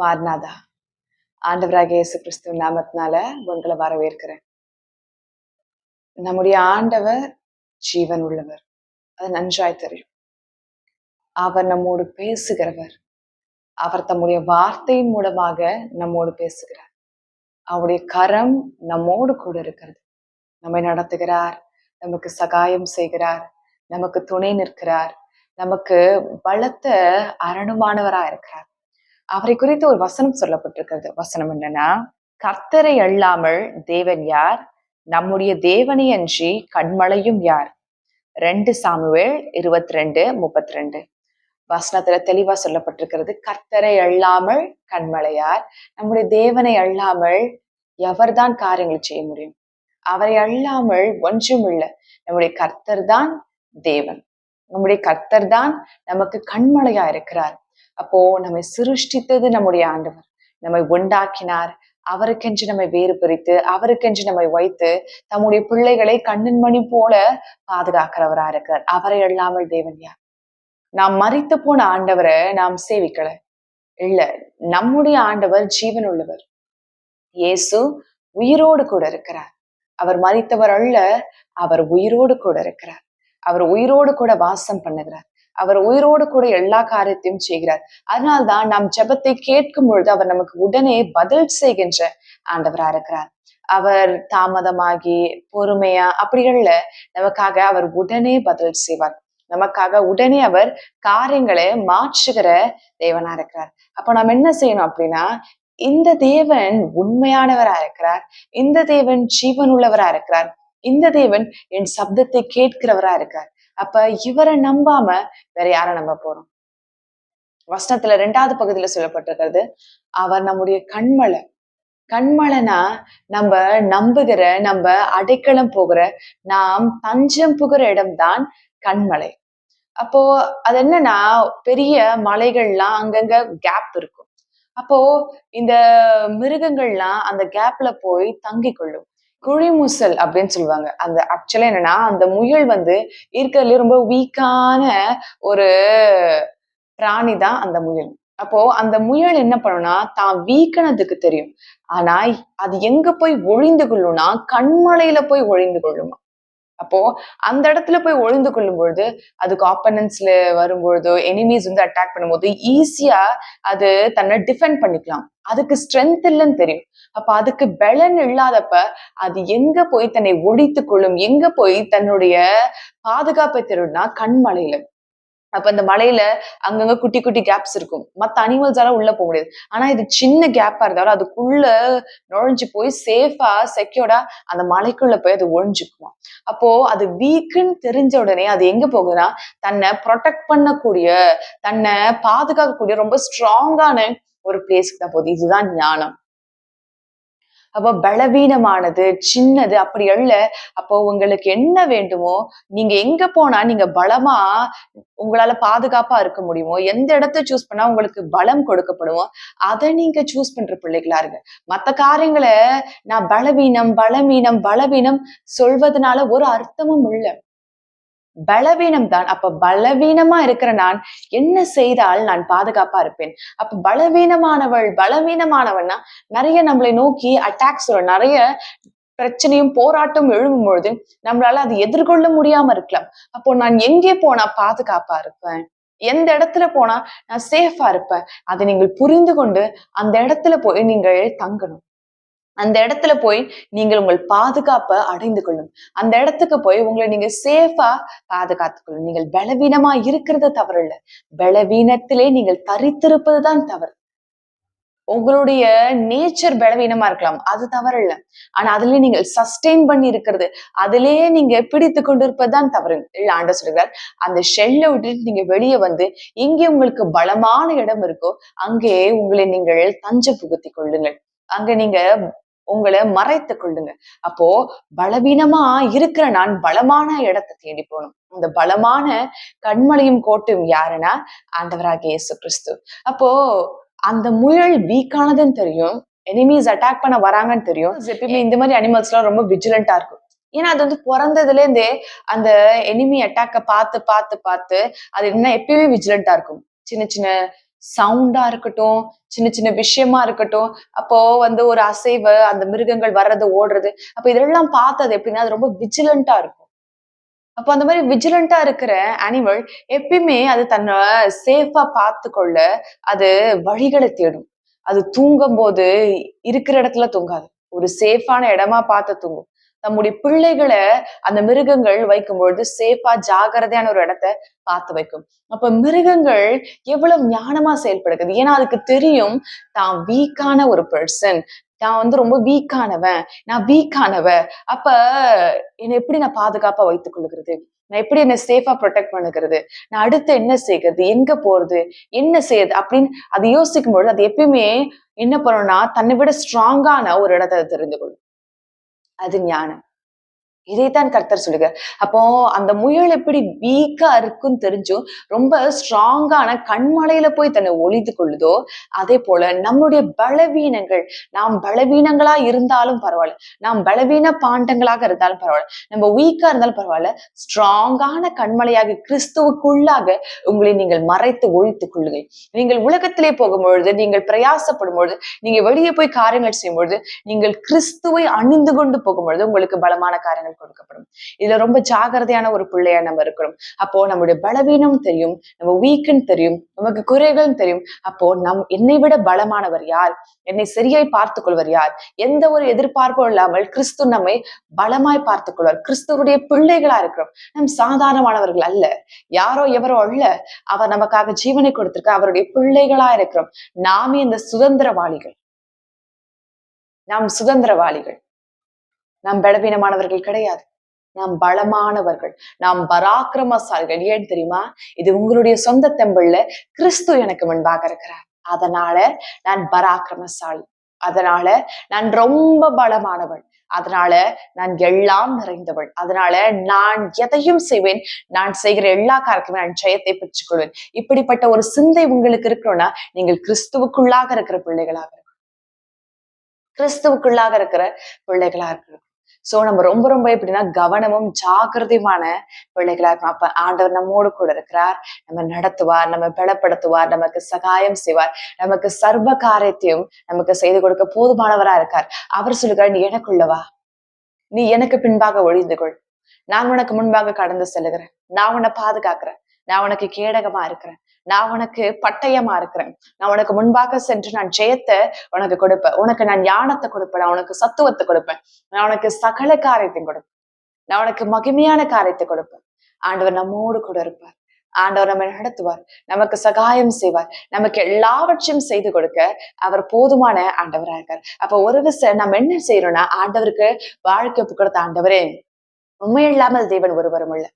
மார்நாதா, ஆண்டவராகிய இயேசு கிறிஸ்துவின் நாமத்தினால உங்களை வரவேற்கிறேன். நம்முடைய ஆண்டவர் ஜீவன் உள்ளவர், அது நன்றாய் தெரியும். அவர் நம்மோடு பேசுகிறவர். அவர் தம்முடைய வார்த்தையின் மூலமாக நம்மோடு பேசுகிறார். அவருடைய கரம் நம்மோடு கூட இருக்கிறது. நம்மை நடத்துகிறார், நமக்கு சகாயம் செய்கிறார், நமக்கு துணை நிற்கிறார், நமக்கு பலத்த அரணுமானவராக இருக்கிறார். அவரை குறித்து ஒரு வசனம் சொல்லப்பட்டிருக்கிறது. வசனம் என்னன்னா, கர்த்தரை அல்லாமல் தேவன் யார்? நம்முடைய தேவனை அன்றி கண்மலையும் யார்? 2 சாமுவேல் 22:32 வசனத்துல தெளிவா சொல்லப்பட்டிருக்கிறது. கர்த்தரை அல்லாமல் கண்மலையார், நம்முடைய தேவனை அல்லாமல் எவர்தான் காரியங்கள் செய்ய முடியும்? அவரை அல்லாமல் ஒன்றும் இல்லை. நம்முடைய கர்த்தர் தான் தேவன். நம்முடைய கர்த்தர் தான் நமக்கு கண்மலையா இருக்கிறார். அப்போ நம்மை சிருஷ்டித்தது நம்முடைய ஆண்டவர், நம்மை உண்டாக்கினார். அவருக்கென்று நம்மை வேறு பிரித்து, அவருக்கென்று நம்மை வைத்து, தம்முடைய பிள்ளைகளை கண்ணின் மணி போல பாதுகாக்கிறவரா இருக்கிறார். அவரை அல்லாமல் தேவன் யார்? நாம் மரித்து போன ஆண்டவரை நாம் சேவிக்கல, இல்ல. நம்முடைய ஆண்டவர் ஜீவன் உள்ளவர். இயேசு உயிரோடு கூட இருக்கிறார். அவர் மரித்தவர் அல்ல, அவர் உயிரோடு கூட இருக்கிறார். அவர் உயிரோடு கூட வாசம் பண்ணுகிறார். அவர் உயிரோடு கூட எல்லா காரியத்தையும் செய்கிறார். அதனால்தான் நாம் ஜெபத்தை கேட்கும் பொழுது அவர் நமக்கு உடனே பதில் செய்கின்ற ஆண்டவரா இருக்கிறார். அவர் தாமதமாகி பொறுமையா அப்படிகள்ல நமக்காக அவர் உடனே பதில் செய்வார். நமக்காக உடனே அவர் காரியங்களை மாற்றுகிற தேவனா இருக்கிறார். அப்ப நாம் என்ன செய்யணும் அப்படின்னா, இந்த தேவன் உண்மையானவரா இருக்கிறார், இந்த தேவன் ஜீவன் உள்ளவரா இருக்கிறார், இந்த தேவன் என் சப்தத்தை கேட்கிறவரா இருக்கார். அப்ப இவரை நம்பாம வேற யாரை நம்ப போறோம்? வசனத்துல 2வது பகுதியில சொல்லப்பட்டிருக்கிறது, அவர் நம்முடைய கண்மலை. கண்மலைனா நம்ம நம்புகிற, நம்ம அடைக்கலம் போகிற, நாம் தஞ்சம் புகிற இடம்தான் கண்மலை. அப்போ அது என்னன்னா, பெரிய மலைகள்லாம் அங்கங்க கேப் இருக்கும். அப்போ இந்த மிருகங்கள்லாம் அந்த கேப்ல போய் தங்கி கொள்ளும். குழிமுசல் அப்படின்னு சொல்லுவாங்க. அந்த ஆக்சுவலா என்னன்னா, அந்த முயல் இருக்கிறதுல ரொம்ப வீக்கான ஒரு பிராணி தான் அந்த முயல். அப்போ அந்த முயல் என்ன பண்ணும்னா, தான் வீக்கனதுக்கு தெரியும். ஆனா அது எங்க போய் ஒழிந்து கொள்ளும்னா, கண்மலையில போய் ஒழிந்து கொள்ளுமா. அப்போ அந்த இடத்துல போய் ஒளிந்து கொள்ளும் பொழுது, அதுக்கு ஆப்பனன்ஸ்ல வரும்பொழுதோ, எனிமீஸ் அட்டாக் பண்ணும்போது ஈஸியா அது தன்னை டிஃபெண்ட் பண்ணிக்கலாம். அதுக்கு ஸ்ட்ரென்த் இல்லைன்னு தெரியும். அப்ப அதுக்கு பலன் இல்லாதப்ப அது எங்க போய் தன்னை ஒழித்துக் கொள்ளும், எங்க போய் தன்னுடைய பாதுகாப்பை தரும்னா கண்மலையில. அப்ப அந்த மலையில அங்கங்க குட்டி குட்டி கேப்ஸ் இருக்கும். மத்த அனிமல்ஸால உள்ள போக முடியாது. ஆனா இது சின்ன கேப்பா இருந்தாலும் அதுக்குள்ள நுழைஞ்சு போய் சேஃபா செக்யூர்டா அந்த மலைக்குள்ள போய் அது ஒழிஞ்சுக்குமா. அப்போ அது வீக்குன்னு தெரிஞ்ச உடனே அது எங்க போகுதுன்னா, தன்னை ப்ரொடெக்ட் பண்ணக்கூடிய, தன்னை பாதுகாக்கக்கூடிய ரொம்ப ஸ்ட்ராங்கான ஒரு பிளேஸ்க்கு தான் போகுது. இதுதான் ஞானம். அப்போ பலவீனமானது, சின்னது அப்படி அல்ல. அப்போ உங்களுக்கு என்ன வேண்டுமோ, நீங்க எங்க போனா நீங்க பலமா உங்களால பாதுகாப்பா இருக்க முடியுமோ, எந்த இடத்தை சூஸ் பண்ணா உங்களுக்கு பலம் கொடுக்கப்படுமோ, அதை நீங்க சூஸ் பண்ற பிள்ளைகளா இருங்க. மத்த காரியங்களை நான் பலவீனம் பலவீனம் பலவீனம் சொல்வதனால ஒரு அர்த்தமும் இல்ல. பலவீனம் தான். அப்ப பலவீனமா இருக்கிற நான் என்ன செய்தால் நான் பாதுகாப்பா இருப்பேன்? அப்ப பலவீனமானவன்னா நிறைய நம்மளை நோக்கி அட்டாக்ஸ் வரும். நிறைய பிரச்சனையும் போராட்டம் எழும்பும் பொழுது நம்மளால அதை எதிர்கொள்ள முடியாம இருக்கலாம். அப்போ நான் எங்கே போனா பாதுகாப்பா இருப்பேன்? எந்த இடத்துல போனா நான் சேஃபா இருப்பேன்? அதை நீங்கள் புரிந்து கொண்டு அந்த இடத்துல போய் நீங்கள் தங்கணும். அந்த இடத்துல போய் நீங்கள் உங்கள் பாதுகாப்பை அடைந்து கொள்ளும். அந்த இடத்துக்கு போய் உங்களை நீங்க சேஃபா பாதுகாத்துக் கொள்ளும். நீங்கள் பலவீனமா இருக்கிறது தவறு இல்ல. பலவீனத்திலே நீங்கள் தரித்திருப்பதுதான் தவறு. உங்களுடைய நேச்சர் பலவீனமா இருக்கலாம், அது தவறு இல்ல. ஆனா அதுலயே நீங்கள் சஸ்டெயின் பண்ணி இருக்கிறது, அதிலேயே நீங்க பிடித்து கொண்டிருப்பதுதான் தவறு இல்ல. ஆண்டவர் சொல்கிறார், அந்த ஷெல்லை விட்டுட்டு நீங்க வெளியே வந்து எங்கே உங்களுக்கு பலமான இடம் இருக்கோ அங்கே உங்களை நீங்கள் தஞ்சம் புகுத்தி கொள்ளுங்கள். அங்க நீங்க உங்களை மறைத்துக் கொள்ளுங்க. அப்போ பலவீனமா இருக்கிற நான் பலமான இடத்தை தேடி போகணும். அந்த பலமான கண்மலையும் கோட்டையும் யாருன்னா ஆண்டவராகிய இயேசு கிறிஸ்து. அப்போ அந்த முயல் வீக்கானதுன்னு தெரியும், எனிமீஸ் அட்டாக் பண்ண வராங்கன்னு தெரியும். எப்பயுமே இந்த மாதிரி அனிமல்ஸ் எல்லாம் ரொம்ப விஜிலண்டா இருக்கும். ஏன்னா அது பிறந்ததுல இருந்தே அந்த எனிமி அட்டாக்க பார்த்து பார்த்து பார்த்து அது என்ன எப்பயுமே விஜிலண்டா இருக்கும். சின்ன சின்ன சவுண்டா இருக்கட்டும், சின்ன சின்ன விஷயமா இருக்கட்டும், அப்போ ஒரு அசைவு, அந்த மிருகங்கள் வர்றது ஓடுறது, அப்ப இதெல்லாம் பார்த்தது எப்படின்னா அது ரொம்ப விஜிலண்டா இருக்கும். அப்போ அந்த மாதிரி விஜிலண்டா இருக்கிற அனிமல் எப்பயுமே அது தன்னை சேஃபா பார்த்து கொள்ள அது வழிகளை தேடும். அது தூங்கும் போது இருக்கிற இடத்துல தூங்காது. ஒரு சேஃபான இடமா பார்த்து தூங்கும். நம்முடைய பிள்ளைகளை அந்த மிருகங்கள் வைக்கும் பொழுது சேஃபா ஜாகிரதையான ஒரு இடத்தை பார்த்து வைக்கும். அப்ப மிருகங்கள் எவ்வளவு ஞானமா செயல்படுகிறது. ஏன்னா அதுக்கு தெரியும் தான் வீக்கான ஒரு பர்சன், நான் ரொம்ப வீக்கானவன், நான் வீக்கானவ. அப்ப என்னை எப்படி நான் பாதுகாப்பா வைத்துக் கொள்ளுகிறது, நான் எப்படி என்ன சேஃபா ப்ரொடெக்ட் பண்ணுகிறது, நான் அடுத்து என்ன செய்கிறது, எங்க போறது, என்ன செய்யுது அப்படின்னு அது யோசிக்கும் பொழுது அது எப்பயுமே என்ன பண்ணும்னா தன்னை விட ஸ்ட்ராங்கான ஒரு இடத்தை தெரிந்து கொள்ளும். அது ஞானம். இதைத்தான் கர்த்தர் சொல்லுகிறார். அப்போ அந்த முயல் எப்படி வீக்கா இருக்குன்னு தெரிஞ்சும் ரொம்ப ஸ்ட்ராங்கான கண்மலையில போய் தன்னை ஒளிந்து கொள்ளுதோ, அதே போல நம்முடைய பலவீனங்கள், நாம் பலவீனங்களா இருந்தாலும் பரவாயில்ல, நாம் பலவீன பாண்டங்களாக இருந்தாலும் பரவாயில்ல, நம்ம வீக்கா இருந்தாலும் பரவாயில்ல, ஸ்ட்ராங்கான கண்மலையாக கிறிஸ்துவுக்குள்ளாக உங்களை நீங்கள் மறைத்து ஒழித்துக் கொள்ளுங்கள். நீங்கள் உலகத்திலே போகும்பொழுது, நீங்கள் பிரயாசப்படும் பொழுது, நீங்க வெளியே போய் காரியங்கள் செய்யும் பொழுது, நீங்கள் கிறிஸ்துவை அணிந்து கொண்டு போகும்பொழுது உங்களுக்கு பலமான காரியங்கள் கொடுக்கப்படும். இதுல ரொம்ப ஜாகிரதையான ஒரு பிள்ளையா நம்ம இருக்கிறோம். அப்போ நம்முடைய பலவீனம் தெரியும், நம்ம வீக்குன்னு தெரியும், நமக்கு குறைகள் தெரியும். அப்போ என்னை விட பலமானவர் யார், என்னை சரியாய் பார்த்துக் கொள்வர் யார், எந்த ஒரு எதிர்பார்ப்பும் இல்லாமல் கிறிஸ்து நம்மை பலமாய் பார்த்துக் கொள்வார். கிறிஸ்துவனுடைய பிள்ளைகளா இருக்கிறோம். நம் சாதாரணமானவர்கள் அல்ல, யாரோ எவரோ அல்ல. அவர் நமக்காக ஜீவனை கொடுத்திருக்க அவருடைய பிள்ளைகளா இருக்கிறோம். நாமே இந்த சுதந்திரவாளிகள், நாம் சுதந்திரவாளிகள். நாம் பலவீனமானவர்கள் கிடையாது, நாம் பலமானவர்கள், நாம் பராக்கிரமசாலிகள். ஏன் தெரியுமா? இது உங்களுடைய சொந்த தெம்புல கிறிஸ்து எனக்கு முன்பாக இருக்கிறார். அதனால நான் பராக்கிரமசாலி, அதனால நான் ரொம்ப பலமானவள், அதனால நான் எல்லாம் நிறைந்தவள், அதனால நான் எதையும் செய்வேன், நான் செய்கிற எல்லா காரியத்தையும் நான் ஜெயத்தை பெற்றுக் கொள்வேன். இப்படிப்பட்ட ஒரு சிந்தை உங்களுக்கு இருக்கணும்னா நீங்கள் கிறிஸ்துவுக்குள்ளாக இருக்கிற பிள்ளைகளாக இருக்கணும். கிறிஸ்துவுக்குள்ளாக இருக்கிற பிள்ளைகளா இருக்கணும். சோ நம்ம ரொம்ப ரொம்ப எப்படின்னா கவனமும் ஜாக்கிரதையுமான பிள்ளைகளா இருக்கணும். அப்ப ஆண்டவர் நம்மோடு கூட இருக்கிறார், நம்ம நடத்துவார், நம்ம பலப்படுத்துவார், நமக்கு சகாயம் செய்வார், நமக்கு சர்வ காரியத்தையும் நமக்கு செய்து கொடுக்க போதுமானவரா இருக்கார். அவர் சொல்லுகிறார், நீ எனக்குள்ளவா, நீ எனக்கு பின்பாக ஒழிந்து கொள், நான் உனக்கு முன்பாக கடந்து செல்லுகிறேன், நான் உன்னை பாதுகாக்கிறேன், நான் உனக்கு கேடகமா இருக்கிறேன், நான் உனக்கு பட்டயமா இருக்கிறேன், நான் உனக்கு முன்பாக சென்று நான் ஜெயத்தை உனக்கு கொடுப்பேன், உனக்கு நான் ஞானத்தை கொடுப்பேன், நான் உனக்கு சத்துவத்தை கொடுப்பேன், நான் உனக்கு சகல காரியத்தையும் கொடுப்பேன், நான் உனக்கு மகிமையான காரியத்தை கொடுப்பேன். ஆண்டவர் நம்மோடு கூட இருப்பார், ஆண்டவர் நம்ம நடத்துவார், நமக்கு சகாயம் செய்வார், நமக்கு எல்லாவற்றையும் செய்து கொடுக்க அவர் போதுமான ஆண்டவரா இருக்கார். அப்ப ஒரு விஷயம் நம்ம என்ன செய்யறோம்னா, ஆண்டவருக்கு வாழ்க்கை ஒப்பு கொடுத்த ஆண்டவரே உண்மையில்லாமல் தேவன் ஒருவரும் இல்ல,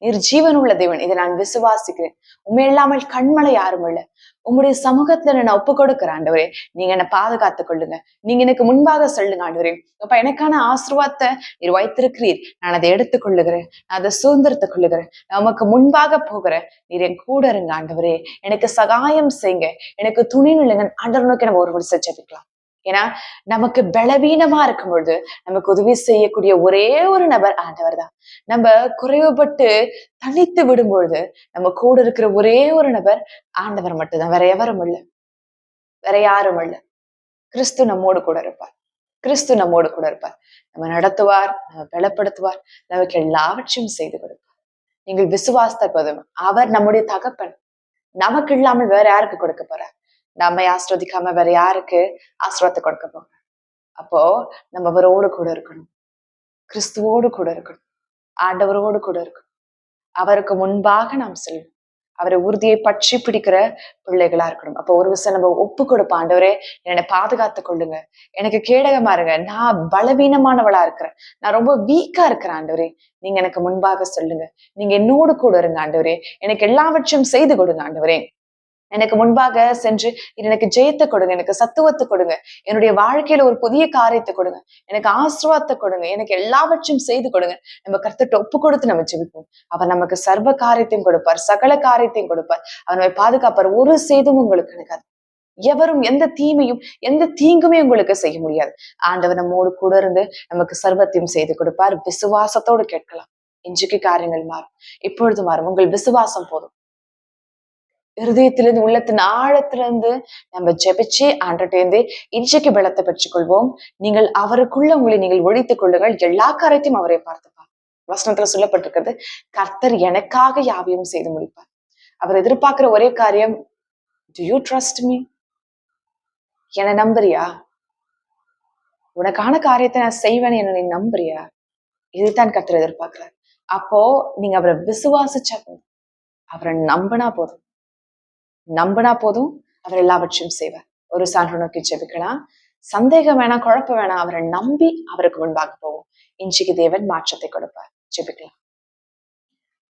நீர் ஜீவன் உள்ள தேவன், இதை நான் விசுவாசிக்கிறேன், உண்மை இல்லாமல் கண்மலை யாரும் இல்ல, உங்களுடைய சமூகத்துல நான் ஒப்பு கொடுக்கிறேன் ஆண்டவரே, நீங்க என்னை பாதுகாத்துக் கொள்ளுங்க, நீங்க எனக்கு முன்பாக சொல்லுங்க ஆண்டவரே. அப்ப எனக்கான ஆசீர்வாதத்தை நீர் வைத்திருக்கிறீர், நான் அதை எடுத்துக் கொள்ளுகிறேன், நான் அதை சுதந்திரத்துக் கொள்ளுகிறேன், நான் உமக்கு முன்பாக போகிறேன், நீர் என் கூட இருங்க ஆண்டவரே, எனக்கு சகாயம் செய்யுங்க, எனக்கு துணை நில்லுங்க ஆண்டவர் நோக்கி நம்ம ஒரு ஜெபிக்கலாம். ஏன்னா நமக்கு பலவீனமா இருக்கும் பொழுது நமக்கு உதவி செய்யக்கூடிய ஒரே ஒரு நபர் ஆண்டவர் தான். நம்ம குறைவுபட்டு தனித்து விடும் பொழுது நம்ம கூட இருக்கிற ஒரே ஒரு நபர் ஆண்டவர் மட்டும்தான், வேற எவரும் இல்லை, வேற யாரும் இல்லை. கிறிஸ்து நம்மோடு கூட இருப்பார், கிறிஸ்து நம்மோடு கூட இருப்பார், நம்ம நடத்துவார், நம்ம பலப்படுத்துவார், நமக்கு எல்லாவற்றையும் செய்து கொடுப்பார். நீங்கள் விசுவாசத்தை போதும், அவர் நம்முடைய தகப்பன், நமக்கு இல்லாமல் வேற யாருக்கு கொடுக்க போறார்? நம்மை ஆஸ்வதிக்காம வேற யாருக்கு ஆசீர்வாதத்தை கொடுக்க போறோம்? அப்போ நம்ம அவரோடு கூட இருக்கணும், கிறிஸ்துவோடு கூட இருக்கணும், ஆண்டவரோடு கூட இருக்கணும், அவருக்கு முன்பாக நாம் செல்வோம், அவரை உறுதியை பற்றி பிடிக்கிற பிள்ளைகளா இருக்கணும். அப்போ ஒரு விஷயம் நம்ம ஒப்பு கொடுப்போம், ஆண்டவரே என்னை பாதுகாத்துக் கொள்ளுங்க, எனக்கு கேடகமா இருங்க, நான் பலவீனமானவளா இருக்கிறேன், நான் ரொம்ப வீக்கா இருக்கிறேன் ஆண்டவரே, நீங்க எனக்கு முன்பாக சொல்லுங்க, நீங்க என்னோடு கூட இருங்க ஆண்டவரே, எனக்கு எல்லாவற்றையும் செய்து கொடுங்க ஆண்டவரே, எனக்கு முன்பாக சென்று எனக்கு ஜெயத்தை கொடுங்க, எனக்கு சத்துவத்தை கொடுங்க, என்னுடைய வாழ்க்கையில ஒரு புதிய காரியத்தை கொடுங்க, எனக்கு ஆசீர்வாதத்தை கொடுங்க, எனக்கு எல்லாவற்றையும் செய்து கொடுங்க. நம்ம கர்த்தர்ட்ட ஒப்பு கொடுத்து நம்ம ஜெபிப்போம். அவர் நமக்கு சர்வ காரியத்தையும் கொடுப்பார், சகல காரியத்தையும் கொடுப்பார், அவர் நம்மை பாதுகாப்பார். ஒரு சேதமும் உங்களுக்கு இருக்காது, எவரும் எந்த தீமையும் எந்த தீங்குமே உங்களுக்கு செய்ய முடியாது. ஆண்டவர் நம்மோடு கூட இருந்து நமக்கு சர்வத்தையும் செய்து கொடுப்பார். விசுவாசத்தோடு கேட்கலாம், இன்றைக்கு காரியங்கள் மாறும், இப்பொழுது மாறும். உங்கள் விசுவாசம் போதும். இருதயத்திலிருந்து உள்ளத்தின் ஆழத்திலிருந்து நம்ம ஜெபிச்சு ஆண்டட்டேந்து இன்றைக்கு பலத்தை பெற்றுக்கொள்வோம். நீங்கள் அவருக்குள்ள உங்களை நீங்கள் ஒழித்துக் கொள்ளுங்கள், எல்லா காரியத்தையும் அவரை பார்த்துப்பார். வசனத்துல சொல்லப்பட்டிருக்கிறது, கர்த்தர் எனக்காக யாவையும் செய்து முடிப்பார். அவர் எதிர்பார்க்கிற ஒரே காரியம், டு யூ ட்ரஸ்ட் மீ? என்னை நம்புறியா? உனக்கான காரியத்தை நான் செய்வேன்னு என்ன நீ நம்புறியா? இதுதான் கர்த்தர் எதிர்பார்க்கிறார். அப்போ நீங்க அவரை விசுவாசிச்சா போதும், அவரை நம்பினா போதும், அவர் எல்லாவற்றையும் செய்வார். ஒரு சான்று நோக்கி ஜெபிக்கலாம். சந்தேகம் வேணாம், குழப்பம் வேணாம், அவரை நம்பி அவருக்கு முன்பாக போவோம். இன்றைக்கு தேவன் மாற்றத்தை கொடுப்பார். ஜெபிக்கலாம்.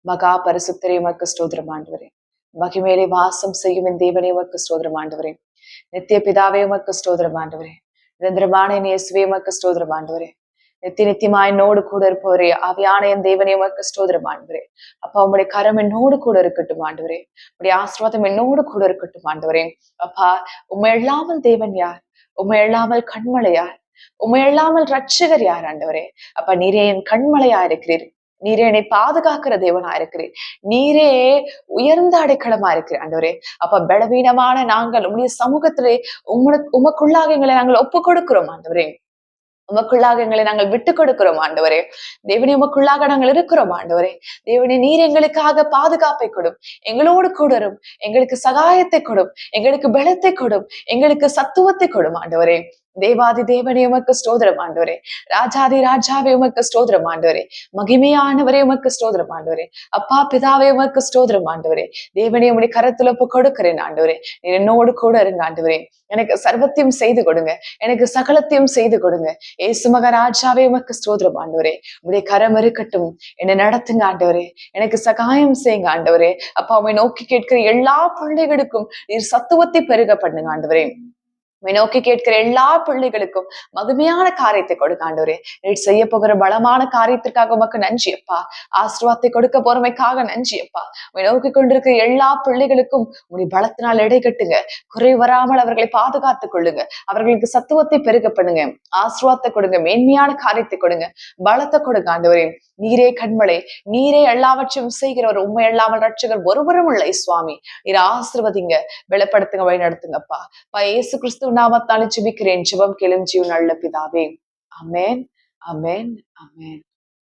மகா பரிசுத்தரே உமக்கு ஸ்தோத்திரம் ஆண்டவரே. மகிமேலே வாசம் செய்யும் என் தேவனே உமக்கு ஸ்தோத்திரம் ஆண்டவரே. நித்திய பிதாவே உமக்கு ஸ்தோத்திரம் ஆண்டவரே. நிரந்தரமான என் இயேசுவே உமக்கு ஸ்தோத்திரம் ஆண்டவரே. நித்தியமாய் என்னோடு கூட இருப்பவரே, ஆவியான என் தேவனே உமக்கு ஸ்தோத்திரம் ஆண்டவரே. அப்பா, உம்முடைய கரம் என்னோடு கூட இருக்கட்டும் ஆண்டவரே. உம்முடைய ஆசீர்வாதம் என்னோடு கூட இருக்கட்டும் ஆண்டவரே. அப்பா, உம்மை இல்லாமல் தேவன் யார்? உம்மை இல்லாமல் கண்மலை யார்? உம்மை இல்லாமல் ரட்சகர் யார் ஆண்டவரே? அப்பா, நீரே என் கண்மலையா இருக்கிறீர். நீரே என்னை பாதுகாக்கிற தேவனா இருக்கிறீர். நீரே உயர்ந்த அடைக்கலமா இருக்கிறீர் ஆண்டவரே. அப்ப பலவீனமான நாங்கள் உம்முடைய சமூகத்திலே உமக்குள்ளாக எங்களை நாங்கள் ஒப்புக் கொடுக்கிறோம் ஆண்டவரே. உமக்குள்ளாக எங்களை நாங்கள் விட்டுக் கொடுக்கிறோம் ஆண்டவரே. தேவனே, உமக்குள்ளாக நாங்கள் இருக்கிறோம் ஆண்டவரே. தேவனே, நீர் எங்களுக்காக பாதுகாப்பை கொடும், எங்களோடு கூடரும், எங்களுக்கு சகாயத்தை கொடும், எங்களுக்கு பலத்தை கொடும், எங்களுக்கு சத்துவத்தை கொடும் ஆண்டவரே. தேவாதி தேவனே உமக்கு ஸ்தோத்திரம் ஆண்டவரே. ராஜாதி ராஜாவே உமக்கு ஸ்தோத்திரம் ஆண்டவரே. மகிமையானவரே உமக்கு ஸ்தோத்திரம் ஆண்டவரே. அப்பா பிதாவே உமக்கு ஸ்தோத்திரம் ஆண்டவரே. தேவனே, உம்முடைய கரத்துல ஒப்பு கொடுக்கிறேன் ஆண்டவரே. நீர் என்னோடு கூட இருங்க ஆண்டவரே. எனக்கு சர்வத்தையும் செய்து கொடுங்க, எனக்கு சகலத்தையும் செய்து கொடுங்க. ஏசு மகராஜாவே உமக்கு ஸ்தோத்திரம் ஆண்டவரே. உடைய கரம் இருக்கட்டும், என்னை நடத்துங்க ஆண்டவரே. எனக்கு சகாயம் செய்யுங்க ஆண்டவரே. அப்பா, உம்மை நோக்கி கேட்கிற எல்லா பிள்ளைகளுக்கும் நீர் சத்துவத்தை பெருக பண்ணுங்க ஆண்டவரே. நோக்கி கேட்கிற எல்லா பிள்ளைகளுக்கும் மகிமையான காரியத்தை கொடுக்க ஆண்டவரே. நீ செய்ய போகிற பலமான காரியத்திற்காக உமக்கு நன்றி அப்பா. ஆசீர்வாதத்தை கொடுக்க போறமைக்காக நன்றி அப்பா. நோக்கி கொண்டிருக்கிற எல்லா பிள்ளைகளுக்கும் உடைய பலத்தினால் எடை கட்டுங்க, குறை வராமல் அவர்களை பாதுகாத்துக் கொள்ளுங்க. அவர்களுக்கு சத்துவத்தை பெருக பண்ணுங்க, ஆசீர்வாதத்தை கொடுங்க, மேன்மையான காரியத்தை கொடுங்க, பலத்தை கொடுங்க ஆண்டவரே. நீரே கண்மலை, நீரே எல்லாவற்றையும் செய்கிறவர், உண்மை இல்லாமல் ரட்சகர் ஒருவரும் இல்லை சுவாமி. நீர் ஆசீர்வதிங்க, வெளிப்படுத்துங்க, வழி நடத்துங்கப்பா. இயேசு கிறிஸ்துவ நாமத்தால் ஜெபிக்கிறேன். ஜெபம் கேளும் ஜீவன் நல்ல பிதாவே. ஆமென், ஆமென், ஆமென்.